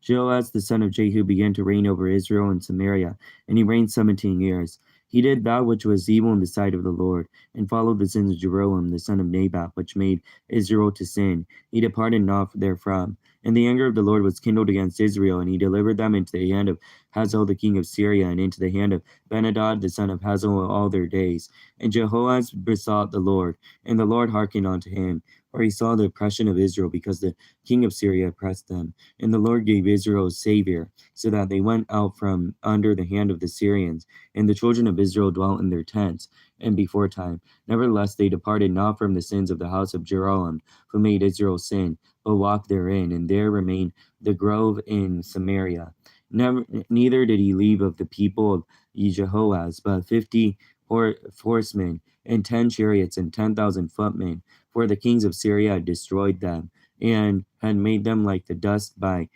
Jehoaz the son of Jehu began to reign over Israel and Samaria, and he reigned 17 years. He did that which was evil in the sight of the Lord, and followed the sins of Jeroboam the son of Nabat, which made Israel to sin. He departed not therefrom. And the anger of the Lord was kindled against Israel, and he delivered them into the hand of Hazael the king of Syria, and into the hand of Benhadad the son of Hazael all their days. And Jehoaz besought the Lord, and the Lord hearkened unto him, for he saw the oppression of Israel, because the king of Syria oppressed them. And the Lord gave Israel a savior, so that they went out from under the hand of the Syrians. And the children of Israel dwelt in their tents, and before time. Nevertheless, they departed not from the sins of the house of Jeroboam, who made Israel sin, but walked therein, and there remained the grove in Samaria. Neither did he leave of the people of Jehoaz, but 50 horsemen, and 10 chariots, and 10,000 footmen, for the kings of Syria had destroyed them, and had made them like the dust by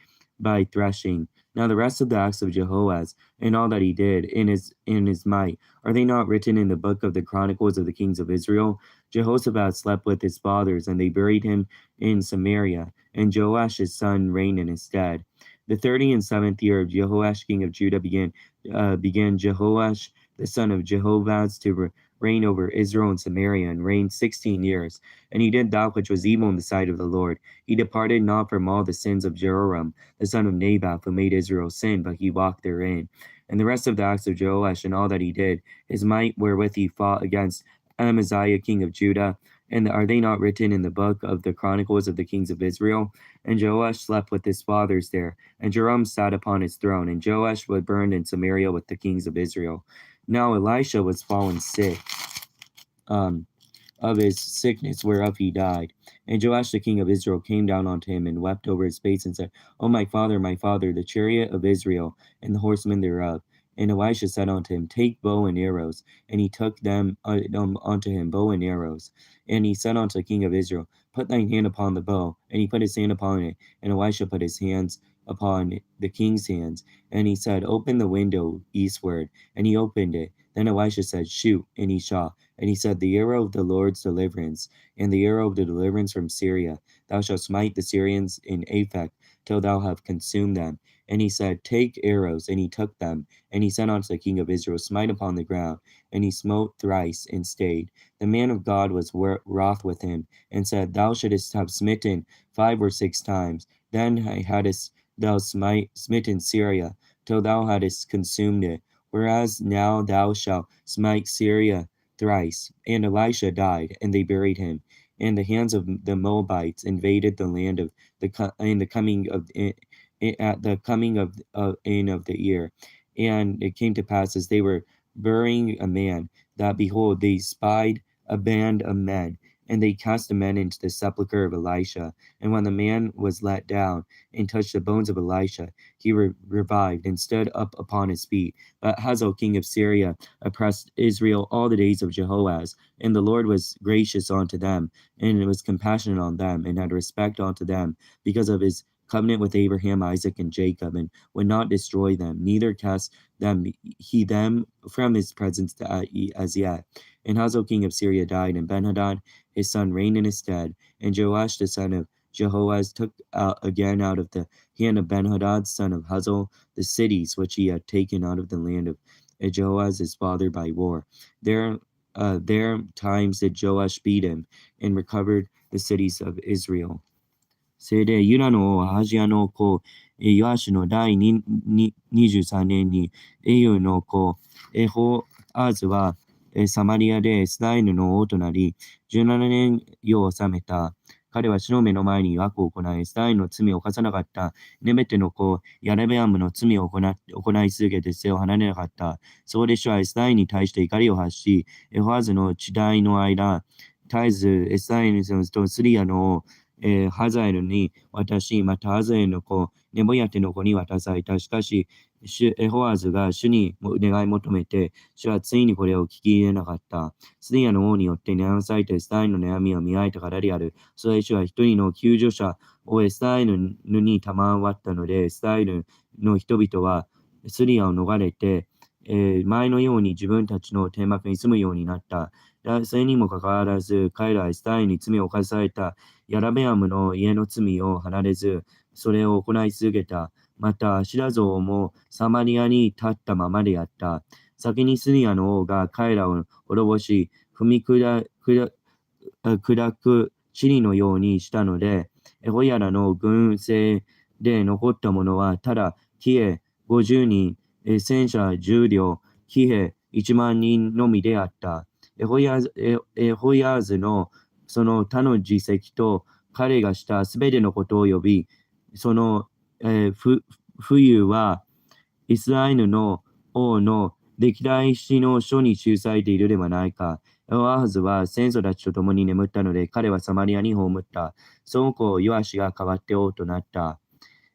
threshing. Now the rest of the acts of Jehoaz, and all that he did in his might, are they not written in the book of the Chronicles of the kings of Israel? Jehoshaphat slept with his fathers, and they buried him in Samaria, and Joash his son reigned in his stead. The 37th year of Jehoash king of Judah began Jehoash the son of Jehoahaz to reign over Israel and Samaria, and reigned 16 years. And he did that which was evil in the sight of the Lord. He departed not from all the sins of Jehoram the son of Nabat, who made Israel sin, but he walked therein. And the rest of the acts of Joash, and all that he did, his might wherewith he fought against Amaziah king of Judah, and are they not written in the book of the Chronicles of the kings of Israel? And Joash slept with his fathers there, and Joram sat upon his throne, and Joash was burned in Samaria with the kings of Israel. Now Elisha was fallen sick of his sickness whereof he died. And Joash the king of Israel came down unto him, and wept over his face, and said, O my father, the chariot of Israel, and the horsemen thereof. And Elisha said unto him, Take bow and arrows. And he took them unto him, bow and arrows. And he said unto the king of Israel, Put thine hand upon the bow. And he put his hand upon it. And Elisha put his hands upon the king's hands. And he said, Open the window eastward. And he opened it. Then Elisha said, Shoot. And he shot. And he said, The arrow of the Lord's deliverance, and the arrow of the deliverance from Syria. Thou shalt smite the Syrians in Aphek, till thou have consumed them. And he said, Take arrows. And he took them. And he said unto the king of Israel, Smite upon the ground. And he smote thrice, and stayed. The man of God was wroth with him, and said, Thou shouldest have smitten 5 or 6 times. Then hadst thou smitten Syria, till thou hadst consumed it. Whereas now thou shalt smite Syria thrice. And Elisha died, and they buried him. And the hands of the Moabites invaded the land of at the coming of the year. And it came to pass, as they were burying a man, that behold, they spied a band of men, and they cast the men into the sepulchre of Elisha. And when the man was let down and touched the bones of Elisha, he revived and stood up upon his feet. But Hazael king of Syria oppressed Israel all the days of Jehoaz, and the Lord was gracious unto them, and was compassionate on them, and had respect unto them, because of his covenant with Abraham, Isaac, and Jacob, and would not destroy them, neither cast them from his presence as yet. And Hazael king of Syria died, and Benhadad his son reigned in his stead. And Joash the son of Jehoaz took again out of the hand of Benhadad son of Hazael the cities which he had taken out of the land of Jehoaz his father by war. There times did Joash beat him, and recovered the cities of Israel. それでユダの王アハジヤの子ヨアシュの第23年にエユの子エホアーズはサマリアでエスラエルの王となり17年世を治めた。彼は主の目の前に悪を行い、エスラエルの罪を犯さなかった。ネベテの子ヤレベアムの罪を行い続けて背を離れなかった。そこで主はエスラエルに対して怒りを発し、エホアーズの地代の間、絶えずエスラエルとスリアの王ハザエルに渡し、またハザエルの子、ネボヤテの子に渡された。しかし、エホアズが主に願い求めて、主はついにこれを聞き入れなかった。スリアの王によって悩まされてエスラエルの悩みを見合えたからである。それで主は一人の救助者をエスラエルに賜ったので、エスラエルの人々はスリアを逃れて、前のように自分たちの天幕に住むようになった。それにもかかわらず、彼らはエスラエルに罪を犯されたヤラベアムの家の罪を離れず、それを行い続けた。またアシュラ像もサマリアに立ったままであった。先にシリアの王が彼らを滅ぼし、踏み砕く塵のようにしたので、エホヤラの軍勢で残った者は、ただ、騎兵50人、戦車10両、騎兵1万人のみであった。エホヤーズのその他の実績と彼がしたすべてのことを呼び、その、冬はイスラエルの王の歴代史の書に記されているではないか。ヨアハズは戦争たちと共に眠ったので、彼はサマリアに葬った。その子、ヨアシが代わって王となった。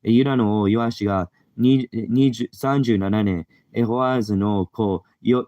ユダの王ヨアシが37年、エホアーズの子ヨ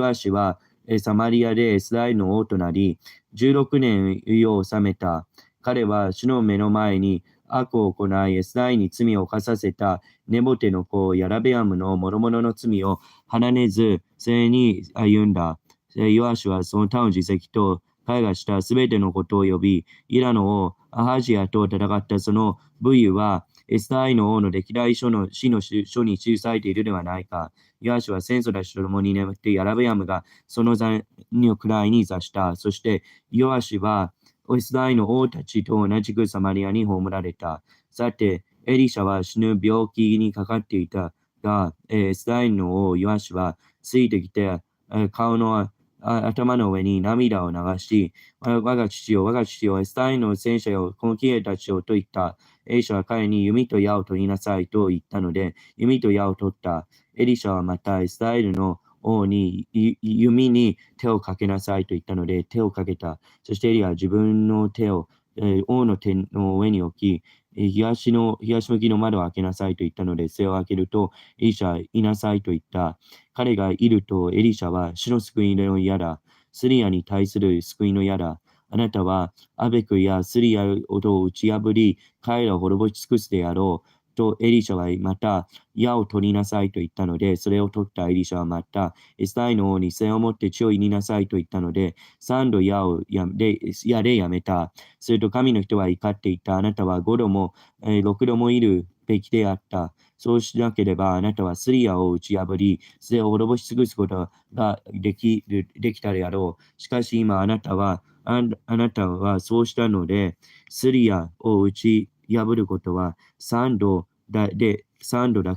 アシはサマリアでイスラエルの王となり、16年を治めた。彼は主の目の前に悪を行い、イスラエルに罪を犯させたネボテの子ヤラベアムの諸々の罪を離れず、それに歩んだ。ヨアシはその他の実績と彼がしたすべてのことを呼び、イラの王アハジアと戦ったその武勇は、イスラエルの王の歴代書の書に記されているではないか。ヨアシは戦争たちと共に眠ってヤラベアムがその座の位に座した。そしてヨアシはイスラエルの王たちと同じくサマリアに葬られた。さて、エリシャは死ぬ病気にかかっていたが、イスラエルの王ヨアシはついてきて、顔の頭の上に涙を流し、我が父よ、イスラエルの戦車よ、この騎兵たちよと言った。エリシャは彼に弓と矢を取りなさいと言ったので、弓と矢を取った。エリシャはまたイスラエルの王に弓に手をかけなさいと言ったので、手をかけた。そしてエリは自分の手を、王の手の上に置き、東向きの窓を開けなさいと言ったので、背を開けると、エリシャはいなさいと言った。彼がいると、エリシャは主の救いの矢だ。スリアに対する救いの矢だ。あなたはアベクやスリアを打ち破り、彼らを滅ぼし尽くすであろう。とエリシャはまた矢を取りなさいと言ったので、それを取ったエリシャはまたイスラエルの王に背を持って血を入りなさいと言ったので、三度矢でやめた。すると神の人は怒っていた。あなたは5度も、6度もいるべきであった。そうしなければあなたはスリアを打ち破り、それを滅ぼし尽くすことができたであろう。しかし今あなたはそうしたので、スリアを打ち破ることは3度だ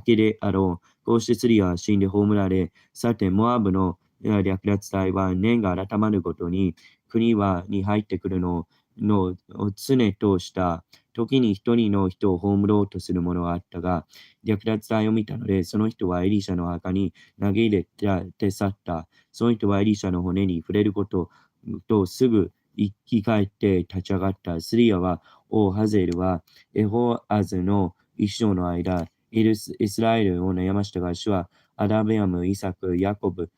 けであろう。こうしてスリアは死んで葬られ、さて、モアブの略奪隊は年が改まるごとに、国に入ってくるのを常とした。時に一人の人を葬ろうとする者があったが、略奪隊を見たので、その人はエリシャの墓に投げ入れて去った。その人はエリシャの骨に触れることとすぐ生き返って立ち上がった。スリアは王ハゼルはエホアズの一生の間、イスラエルを悩ましたが、主はアダベアム、イサク、ヤコブ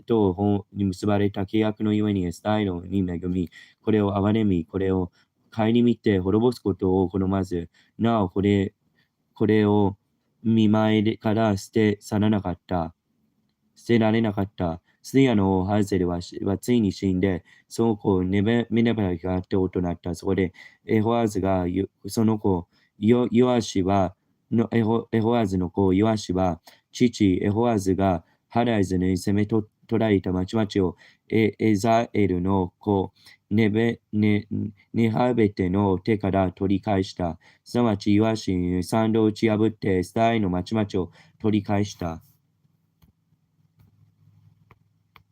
とに結ばれた契約のゆえにイスラエルに恵み、これを憐れみ、これを顧みて滅ぼすことを好まず、なおこれを見舞いから捨てられなかった。スリアの王ハゼルはついに死んで、その子ネベがあって王となった。そこでエホアズがその子、エホアズの子ヨアシは、父エホアズがハライズに攻め取られた町々をエザエルの子ネハベテの手から取り返した。すなわちヨアシに3度打ち破ってイスラエルの町々を取り返した。